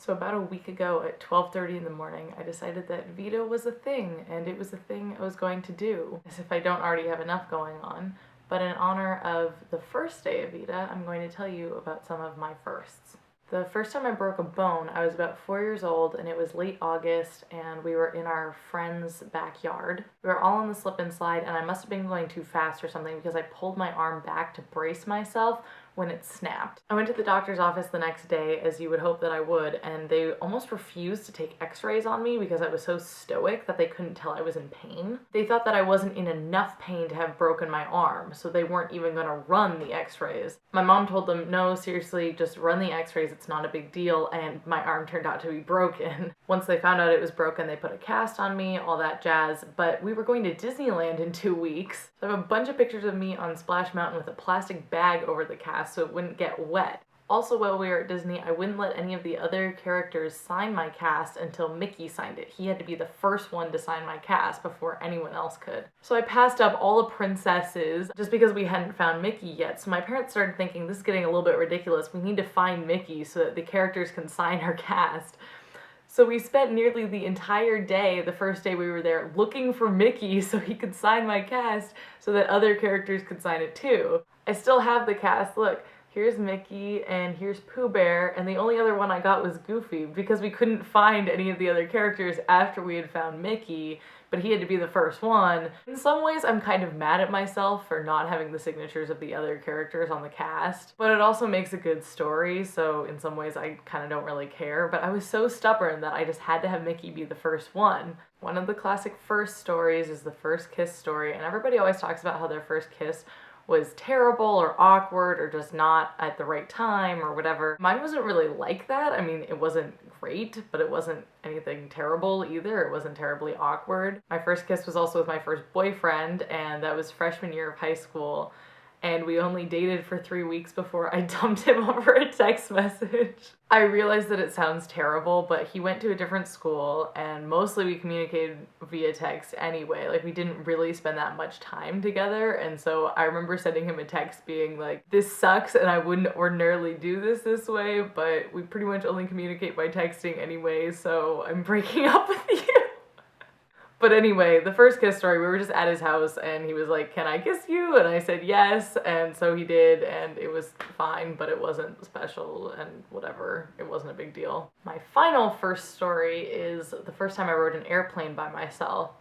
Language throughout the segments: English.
So about a week ago at 12:30 in the morning, I decided that VEDA was a thing, and it was a thing I was going to do, as if I don't already have enough going on. But in honor of the first day of VEDA, I'm going to tell you about some of my firsts. The first time I broke a bone, I was about 4 years old, and it was late August, and we were in our friend's backyard. We were all on the slip and slide, and I must have been going too fast or something because I pulled my arm back to brace myself when it snapped. I went to the doctor's office the next day, as you would hope that I would, and they almost refused to take x-rays on me because I was so stoic that they couldn't tell I was in pain. They thought that I wasn't in enough pain to have broken my arm, so they weren't even gonna run the x-rays. My mom told them, no, seriously, just run the x-rays, it's not a big deal, and my arm turned out to be broken. Once they found out it was broken, they put a cast on me, all that jazz, but we were going to Disneyland in 2 weeks. So I have a bunch of pictures of me on Splash Mountain with a plastic bag over the cast so it wouldn't get wet. Also, while we were at Disney, I wouldn't let any of the other characters sign my cast until Mickey signed it. He had to be the first one to sign my cast before anyone else could. So I passed up all the princesses just because we hadn't found Mickey yet. So my parents started thinking, this is getting a little bit ridiculous. We need to find Mickey so that the characters can sign our cast. So we spent nearly the entire day, the first day we were there, looking for Mickey so he could sign my cast so that other characters could sign it too. I still have the cast. Look, here's Mickey and here's Pooh Bear, and the only other one I got was Goofy because we couldn't find any of the other characters after we had found Mickey, but he had to be the first one. In some ways, I'm kind of mad at myself for not having the signatures of the other characters on the cast, but it also makes a good story, so in some ways I kind of don't really care, but I was so stubborn that I just had to have Mickey be the first one. One of the classic first stories is the first kiss story, and everybody always talks about how their first kiss was terrible or awkward or just not at the right time or whatever. Mine wasn't really like that. I mean, it wasn't great, but it wasn't anything terrible either. It wasn't terribly awkward. My first kiss was also with my first boyfriend, and that was freshman year of high school. And we only dated for 3 weeks before I dumped him over a text message. I realize that it sounds terrible, but he went to a different school and mostly we communicated via text anyway. Like, we didn't really spend that much time together, and so I remember sending him a text being like, this sucks and I wouldn't ordinarily do this way, but we pretty much only communicate by texting anyway, so I'm breaking up with you. But anyway, the first kiss story, we were just at his house and he was like, can I kiss you? And I said yes, and so he did, and it was fine, but it wasn't special and whatever. It wasn't a big deal. My final first story is the first time I rode an airplane by myself.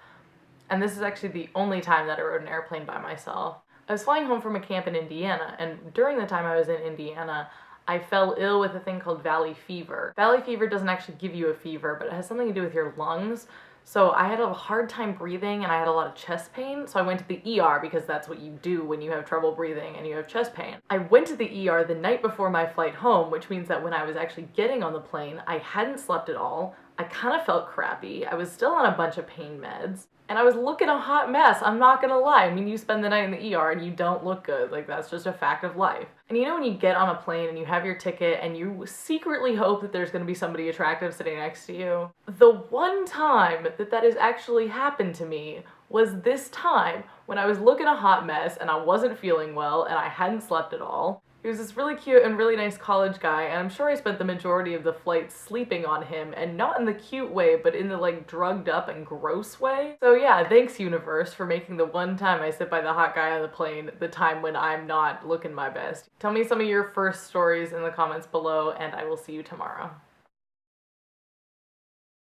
And this is actually the only time that I rode an airplane by myself. I was flying home from a camp in Indiana, and during the time I was in Indiana, I fell ill with a thing called valley fever. Valley fever doesn't actually give you a fever, but it has something to do with your lungs. So I had a hard time breathing and I had a lot of chest pain, so I went to the ER because that's what you do when you have trouble breathing and you have chest pain. I went to the ER the night before my flight home, which means that when I was actually getting on the plane, I hadn't slept at all. I kind of felt crappy. I was still on a bunch of pain meds, and I was looking a hot mess, I'm not gonna lie. I mean, you spend the night in the ER and you don't look good. Like, that's just a fact of life. And you know when you get on a plane and you have your ticket and you secretly hope that there's gonna be somebody attractive sitting next to you? The one time that has actually happened to me was this time when I was looking a hot mess and I wasn't feeling well and I hadn't slept at all. He was this really cute and really nice college guy, and I'm sure I spent the majority of the flight sleeping on him, and not in the cute way, but in the like drugged up and gross way. So yeah, thanks universe for making the one time I sit by the hot guy on the plane the time when I'm not looking my best. Tell me some of your first stories in the comments below, and I will see you tomorrow.